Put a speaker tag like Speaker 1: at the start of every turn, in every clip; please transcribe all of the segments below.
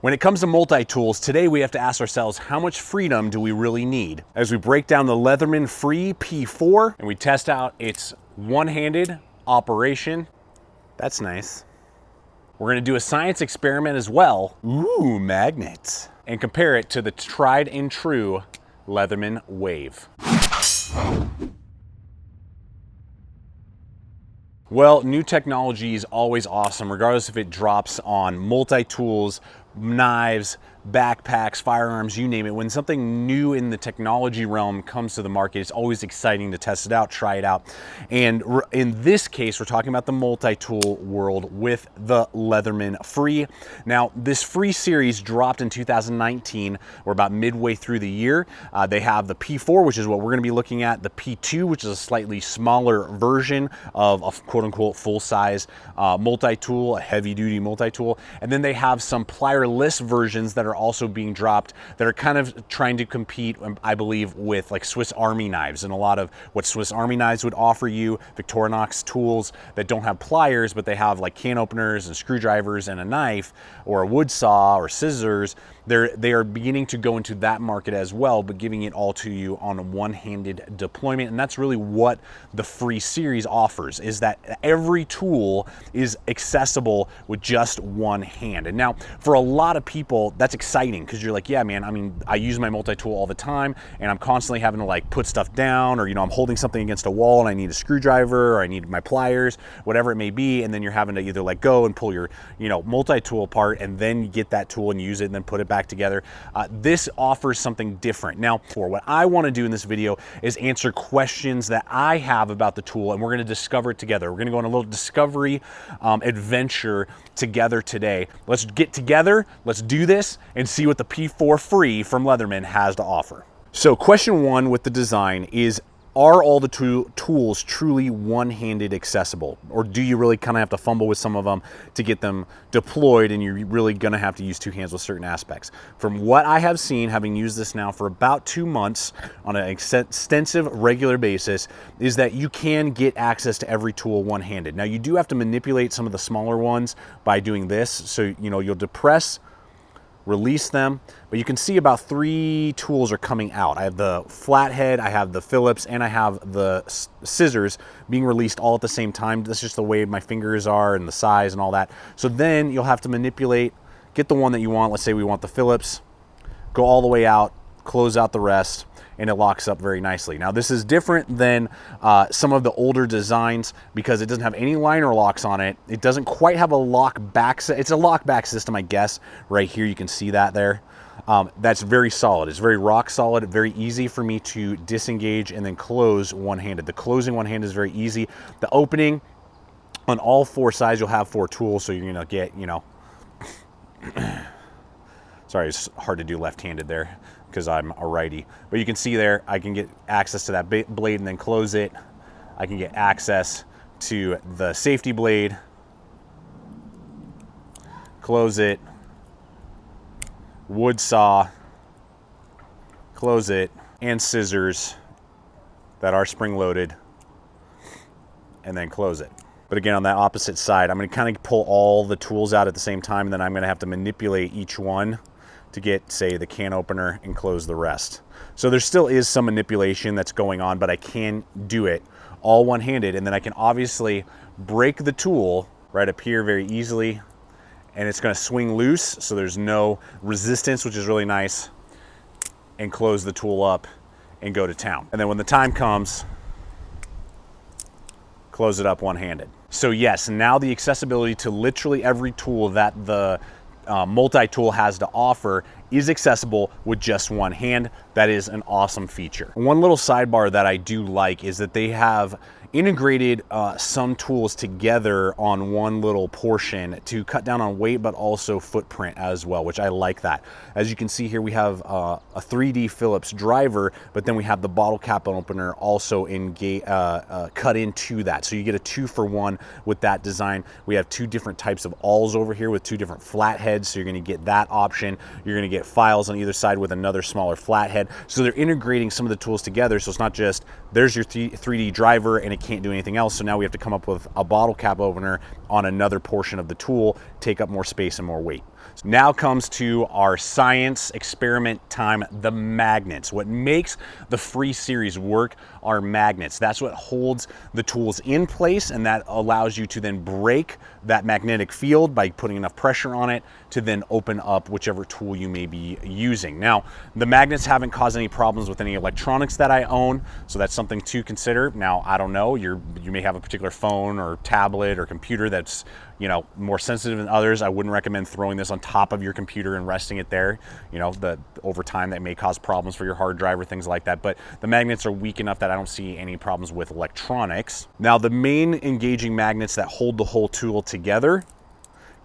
Speaker 1: When it comes to multi-tools, today we have to ask ourselves, how much freedom do we really need? As we break down the Leatherman Free P4 and we test out its one-handed operation. That's nice. We're gonna do a science experiment as well. Ooh, magnets. And compare it to the tried and true Leatherman Wave. Well, new technology is always awesome, regardless if it drops on multi-tools, knives, backpacks, firearms, you name it. When something new in the technology realm comes to the market, it's always exciting to test it out, try it out. And in this case, we're talking about the multi-tool world with the Leatherman Free. Now, this Free series dropped in 2019. We're about midway through the year. They have the P4, which is what we're gonna be looking at, the P2, which is a slightly smaller version of a quote-unquote full-size multi-tool, a heavy-duty multi-tool. And then they have some plier-less versions that are also being dropped that are kind of trying to compete, I believe, with like Swiss Army knives and a lot of what Swiss Army knives would offer you, Victorinox tools that don't have pliers, but they have like can openers and screwdrivers and a knife or a wood saw or scissors. They are beginning to go into that market as well, but giving it all to you on a one-handed deployment. And that's really what the Free series offers, is that every tool is accessible with just one hand. And now for a lot of people, that's exciting because you're like, yeah, man, I mean, I use my multi-tool all the time and I'm constantly having to like put stuff down, or, you know, I'm holding something against a wall and I need a screwdriver or I need my pliers, whatever it may be. And then you're having to either let go and pull your, you know, multi-tool apart and then you get that tool and use it and then put it back together. This offers something different. Now, for what I want to do in this video is answer questions that I have about the tool, and we're going to discover it together. We're going to go on a little discovery adventure together today. Let's get together, let's do this, and see what the P4 Free from Leatherman has to offer. So question one with the design is, are all the tools truly one-handed accessible? Or do you really kind of have to fumble with some of them to get them deployed, and you're really gonna have to use two hands with certain aspects? From what I have seen, having used this now for about 2 months on an extensive regular basis, is that you can get access to every tool one-handed. Now you do have to manipulate some of the smaller ones by doing this. So, you know, you'll depress, release them, but you can see about 3 tools are coming out. I have the flathead, I have the Phillips, and I have the scissors being released all at the same time. That's just the way my fingers are and the size and all that. So then you'll have to manipulate, get the one that you want. Let's say we want the Phillips, go all the way out, close out the rest, and it locks up very nicely. Now this is different than some of the older designs because it doesn't have any liner locks on it. It doesn't quite have a lock back. It's a lock back system, I guess. Right here, you can see that there. That's very solid. It's very rock solid, very easy for me to disengage and then close one-handed. The closing one-handed is very easy. The opening on all 4 sides, you'll have 4 tools, so you're gonna get, you know, sorry, it's hard to do left-handed there because I'm a righty. But you can see there, I can get access to that blade and then close it. I can get access to the safety blade, close it, wood saw, close it, and scissors that are spring-loaded, and then close it. But again, on that opposite side, I'm gonna kind of pull all the tools out at the same time, and then I'm gonna have to manipulate each one to get, say, the can opener and close the rest. So there still is some manipulation that's going on, but I can do it all one-handed, and then I can obviously break the tool right up here very easily, and it's gonna swing loose, so there's no resistance, which is really nice, and close the tool up and go to town. And then when the time comes, close it up one-handed. So yes, now the accessibility to literally every tool that the multi-tool has to offer is accessible with just one hand. That is an awesome feature. One little sidebar that I do like is that they have integrated some tools together on one little portion to cut down on weight, but also footprint as well, which I like that. As you can see here, we have a 3D Phillips driver, but then we have the bottle cap opener also cut into that. So you get a 2-for-1 with that design. We have 2 different types of awls over here with 2 different flatheads. So you're gonna get that option. You're gonna get files on either side with another smaller flathead. So they're integrating some of the tools together. So it's not just, there's your 3D driver and it can't do anything else. So now we have to come up with a bottle cap opener on another portion of the tool, take up more space and more weight. Now comes to our science experiment time, the magnets. What makes the Free Series work are magnets. That's what holds the tools in place, and that allows you to then break that magnetic field by putting enough pressure on it to then open up whichever tool you may be using. Now, the magnets haven't caused any problems with any electronics that I own, so that's something to consider. Now, I don't know, you may have a particular phone or tablet or computer that's, you know, more sensitive than others. I wouldn't recommend throwing this on top of your computer and resting it there. You know, over time that may cause problems for your hard drive or things like that, but the magnets are weak enough that I don't see any problems with electronics. Now, the main engaging magnets that hold the whole tool together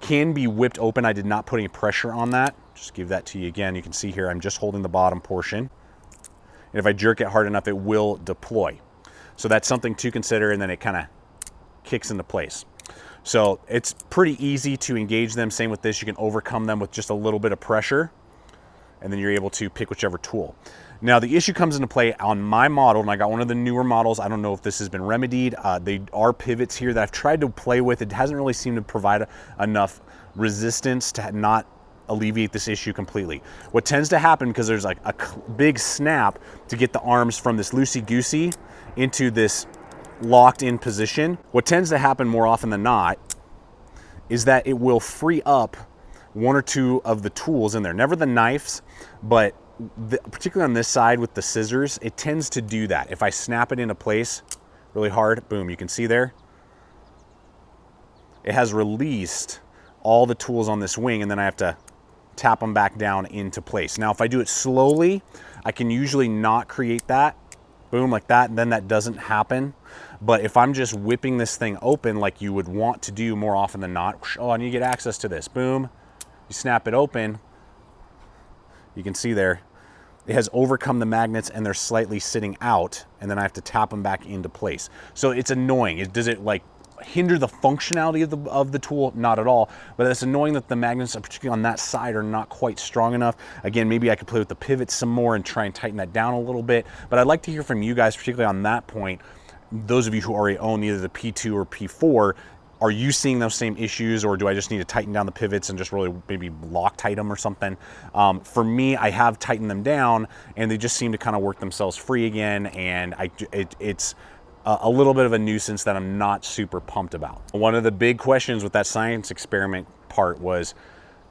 Speaker 1: can be whipped open. I did not put any pressure on that. Just give that to you again. You can see here, I'm just holding the bottom portion. And if I jerk it hard enough, it will deploy. So that's something to consider, and then it kind of kicks into place. So it's pretty easy to engage them. Same with this, you can overcome them with just a little bit of pressure, and then you're able to pick whichever tool. Now, the issue comes into play on my model, and I got one of the newer models. I don't know if this has been remedied. They are pivots here that I've tried to play with. It hasn't really seemed to provide enough resistance to not alleviate this issue completely. What tends to happen, because there's like a big snap to get the arms from this loosey-goosey into this locked in position, what tends to happen more often than not is that it will free up one or two of the tools in there. Never the knives, but particularly on this side with the scissors, it tends to do that. If I snap it into place really hard, boom, you can see there, it has released all the tools on this wing, and then I have to tap them back down into place. Now, if I do it slowly, I can usually not create that, boom, like that, and then that doesn't happen. But if I'm just whipping this thing open like you would want to do more often than not, oh, I need to get access to this, boom, you snap it open, you can see there, it has overcome the magnets and they're slightly sitting out, and then I have to tap them back into place. So it's annoying. Does it like hinder the functionality of the tool? Not at all, but it's annoying that the magnets, particularly on that side, are not quite strong enough. Again, maybe I could play with the pivots some more and try and tighten that down a little bit, but I'd like to hear from you guys, particularly on that point. Those of you who already own either the P2 or P4, are you seeing those same issues, or do I just need to tighten down the pivots and just really maybe Loctite them or something? For me, I have tightened them down and they just seem to kind of work themselves free again, and it's a little bit of a nuisance that I'm not super pumped about. One of the big questions with that science experiment part was,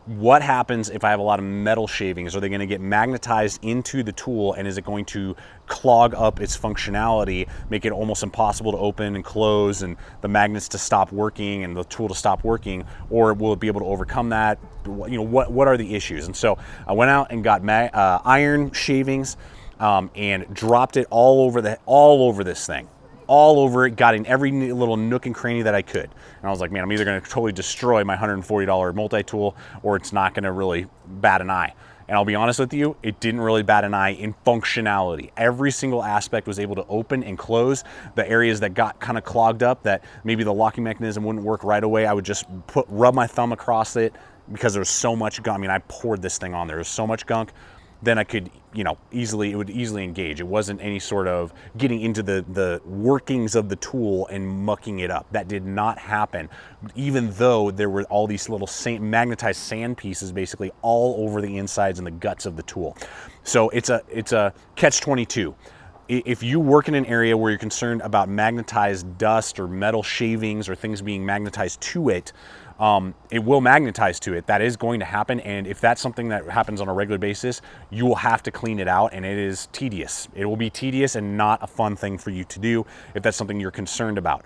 Speaker 1: what happens if I have a lot of metal shavings? Are they going to get magnetized into the tool, and is it going to clog up its functionality, make it almost impossible to open and close, and the magnets to stop working and the tool to stop working? Or will it be able to overcome that? You know, what are the issues? And so I went out and got iron shavings and dropped it all over this thing. All over it, got in every little nook and cranny that I could. And I was like, man, I'm either gonna totally destroy my $140 multi-tool, or it's not gonna really bat an eye. And I'll be honest with you, it didn't really bat an eye in functionality. Every single aspect was able to open and close. The areas that got kind of clogged up, that maybe the locking mechanism wouldn't work right away, I would just rub my thumb across it, because there was so much gunk. I mean, I poured this thing on there. There was so much gunk. Then I could, you know, it would easily engage. It wasn't any sort of getting into the workings of the tool and mucking it up. That did not happen, even though there were all these little magnetized sand pieces basically all over the insides and the guts of the tool. So it's a catch-22. If you work in an area where you're concerned about magnetized dust or metal shavings or things being magnetized to it, it will magnetize to it. That is going to happen, and if that's something that happens on a regular basis, you will have to clean it out, and it is tedious. It will be tedious and not a fun thing for you to do if that's something you're concerned about.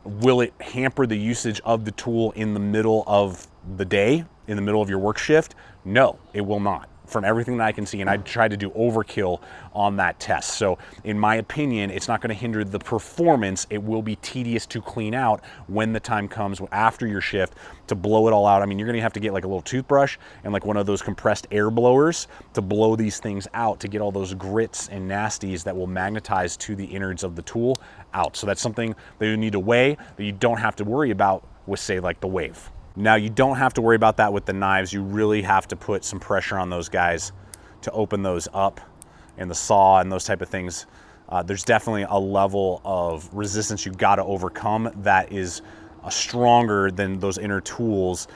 Speaker 1: Will it hamper the usage of the tool in the middle of the day, in the middle of your work shift? No, it will not. From everything that I can see, and I tried to do overkill on that test. So in my opinion, it's not going to hinder the performance. It will be tedious to clean out when the time comes after your shift to blow it all out. I mean, you're going to have to get like a little toothbrush and like one of those compressed air blowers to blow these things out, to get all those grits and nasties that will magnetize to the innards of the tool out. So that's something that you need to weigh, that you don't have to worry about with, say, like the Wave. Now, you don't have to worry about that with the knives. You really have to put some pressure on those guys to open those up, and the saw and those type of things. There's definitely a level of resistance you've got to overcome that is stronger than those inner tools,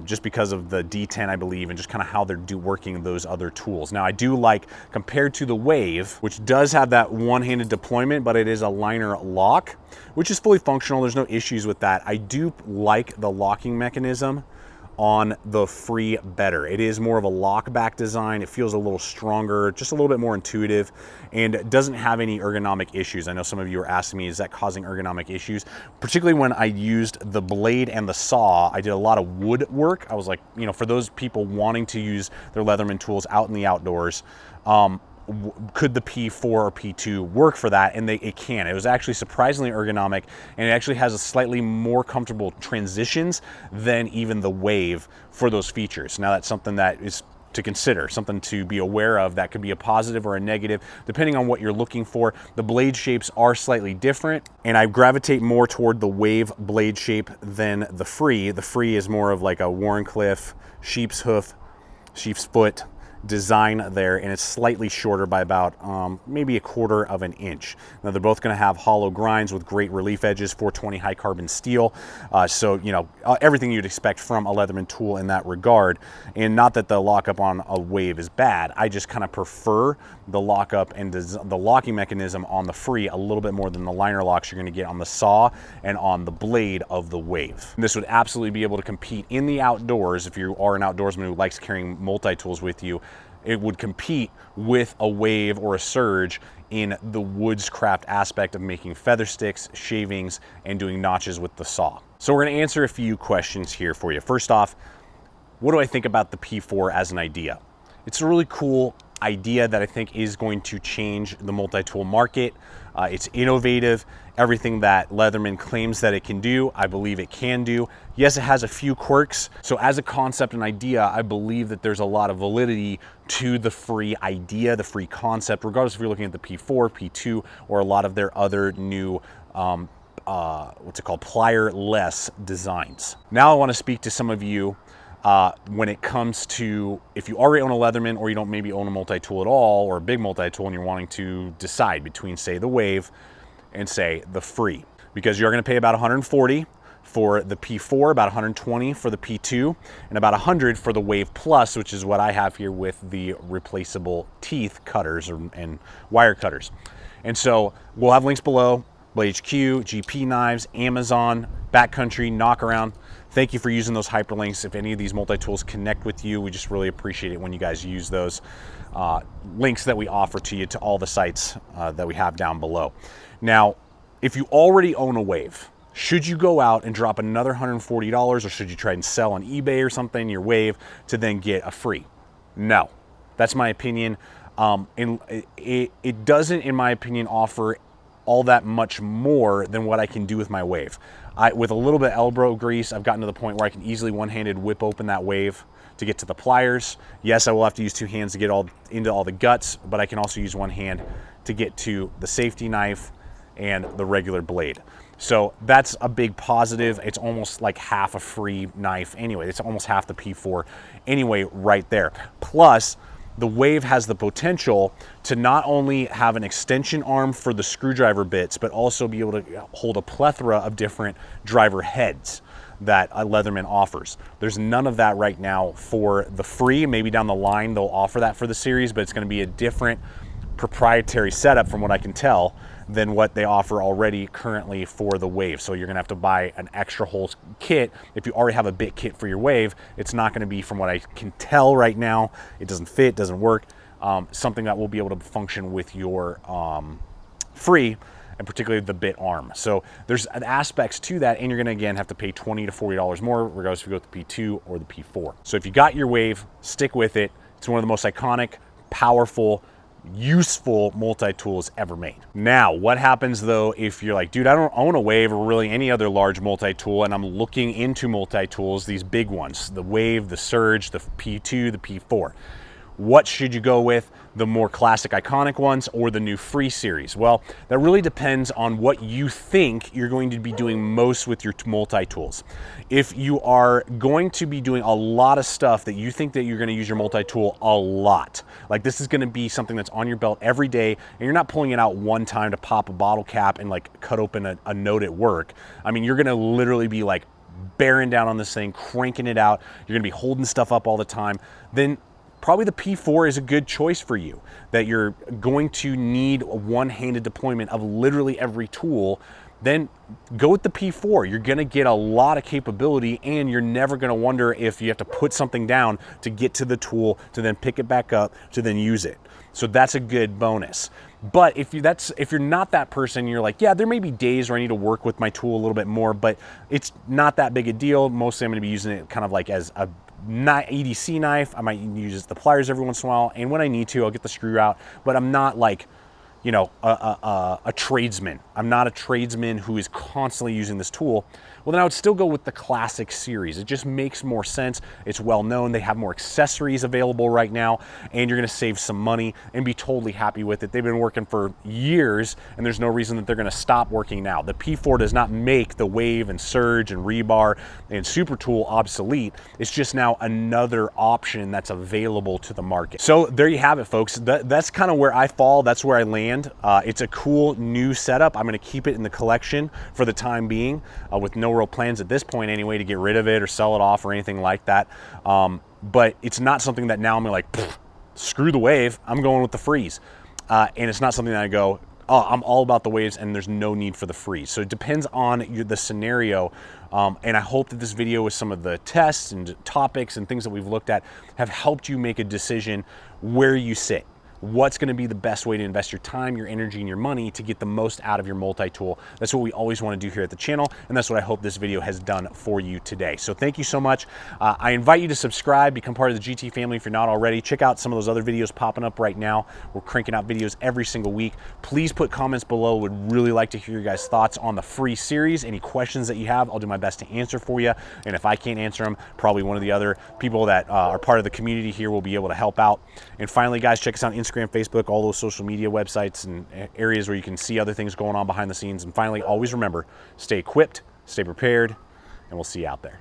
Speaker 1: just because of the D10, I believe, and just kind of how they're working those other tools. Now, I do like, compared to the Wave, which does have that one-handed deployment, but it is a liner lock, which is fully functional. There's no issues with that. I do like the locking mechanism on the Free better. It is more of a lock back design. It feels a little stronger, just a little bit more intuitive, and doesn't have any ergonomic issues. I know some of you are asking me, is that causing ergonomic issues? Particularly when I used the blade and the saw, I did a lot of wood work. I was like, you know, for those people wanting to use their Leatherman tools out in the outdoors, could the P4 or P2 work for that? And it can. It was actually surprisingly ergonomic, and it actually has a slightly more comfortable transitions than even the Wave for those features. Now, that's something that is to consider, something to be aware of. That could be a positive or a negative depending on what you're looking for. The blade shapes are slightly different, and I gravitate more toward the Wave blade shape than the Free. The Free is more of like a Wharncliffe, sheep's hoof, sheep's foot design there, and it's slightly shorter by about maybe 1/4 of an inch. Now, they're both going to have hollow grinds with great relief edges, 420 high carbon steel, so you know, everything you'd expect from a Leatherman tool in that regard. And not that the lockup on a Wave is bad, I just kind of prefer the lockup and the locking mechanism on the Free a little bit more than the liner locks you're going to get on the saw and on the blade of the Wave. This would absolutely be able to compete in the outdoors. If you are an outdoorsman who likes carrying multi-tools with you, it would compete with a Wave or a Surge in the woodscraft aspect of making feather sticks, shavings, and doing notches with the saw. So we're going to answer a few questions here for you. First off, what do I think about the P4 as an idea? It's a really cool idea that I think is going to change the multi-tool market. It's innovative. Everything that Leatherman claims that it can do, I believe it can do. Yes, it has a few quirks. So as a concept and idea, I believe that there's a lot of validity to the Free idea, the Free concept, regardless if you're looking at the P4, P2, or a lot of their other new what's it called, plier-less designs. Now I want to speak to some of you when it comes to, if you already own a Leatherman, or you don't maybe own a multi-tool at all, or a big multi-tool, and you're wanting to decide between, say, the Wave and, say, the Free, because you're going to pay about $140 for the P4, about $120 for the P2, and about $100 for the Wave Plus, which is what I have here with the replaceable teeth cutters and wire cutters. And so we'll have links below: BLADEHQ, GPKNIVES, Amazon, Backcountry, Knockaround. Thank you for using those hyperlinks. If any of these multi-tools connect with you, we just really appreciate it when you guys use those links that we offer to you to all the sites that we have down below. Now, if you already own a Wave, should you go out and drop another $140, or should you try and sell on eBay or something your Wave to then get a Free? No, that's my opinion. And it doesn't, in my opinion, offer all that much more than what I can do with my Wave. With a little bit of elbow grease, I've gotten to the point where I can easily one-handed whip open that Wave to get to the pliers. Yes, I will have to use two hands to get into all the guts, but I can also use one hand to get to the safety knife and the regular blade. So that's a big positive. It's almost like half a Free knife anyway. It's almost half the P4 anyway right there. Plus, the Wave has the potential to not only have an extension arm for the screwdriver bits, but also be able to hold a plethora of different driver heads that a Leatherman offers. There's none of that right now for the Free. Maybe down the line they'll offer that for the series, but it's going to be a different proprietary setup, from what I can tell, than what they offer already currently for the Wave. So you're gonna have to buy an extra whole kit. If you already have a bit kit for your Wave, it's not gonna be, from what I can tell right now, it doesn't fit, doesn't work, something that will be able to function with your Free, and particularly the bit arm. So there's aspects to that, and you're gonna, again, have to pay $20 to $40 more, regardless if you go with the P2 or the P4. So if you got your Wave, stick with it. It's one of the most iconic, powerful, useful multi-tools ever made. Now, what happens though if you're like, dude, I don't own a Wave or really any other large multi-tool, and I'm looking into multi-tools, these big ones, the Wave, the Surge, the P2, the P4. What should you go with? The more classic iconic ones or the new free series? Well, that really depends on what you think you're going to be doing most with your multi-tools. If you are going to be doing a lot of stuff that you think that you're going to use your multi-tool a lot, like this is going to be something that's on your belt every day, and you're not pulling it out one time to pop a bottle cap and like cut open a note at work. I mean, you're going to literally be like bearing down on this thing, cranking it out. You're going to be holding stuff up all the time. Then probably the P4 is a good choice for you, that you're going to need a one-handed deployment of literally every tool. Then go with the P4. You're gonna get a lot of capability, and you're never gonna wonder if you have to put something down to get to the tool, to then pick it back up, to then use it. So that's a good bonus. But if you're not that person, you're like, yeah, there may be days where I need to work with my tool a little bit more, but it's not that big a deal. Mostly I'm gonna be using it kind of like as a EDC knife. I might use the pliers every once in a while, and when I need to, I'll get the screw out, but I'm not like, you know, a tradesman. I'm not a tradesman who is constantly using this tool. Well, then I would still go with the classic series. It just makes more sense. It's well known. They have more accessories available right now, and you're gonna save some money and be totally happy with it. They've been working for years, and there's no reason that they're gonna stop working now. The P4 does not make the Wave and Surge and Rebar and Super Tool obsolete. It's just now another option that's available to the market. So there you have it, folks. That's kind of where I fall. That's where I land. It's a cool new setup. I'm gonna keep it in the collection for the time being, with no real plans at this point anyway to get rid of it or sell it off or anything like that. But it's not something that now I'm like, screw the Wave, I'm going with the Freeze. And it's not something that I go, oh, I'm all about the Waves and there's no need for the Freeze. So it depends on the scenario. And I hope that this video with some of the tests and topics and things that we've looked at have helped you make a decision where you sit. What's going to be the best way to invest your time, your energy, and your money to get the most out of your multi-tool. That's what we always want to do here at the channel, and that's what I hope this video has done for you today. So thank you so much. I invite you to subscribe, become part of the GT family if you're not already. Check out some of those other videos popping up right now. We're cranking out videos every single week. Please put comments below. Would really like to hear your guys' thoughts on the free series. Any questions that you have, I'll do my best to answer for you. And if I can't answer them, probably one of the other people that are part of the community here will be able to help out. And finally, guys, check us out on Instagram, Facebook, all those social media websites and areas where you can see other things going on behind the scenes. And finally, always remember, stay equipped, stay prepared, and we'll see you out there.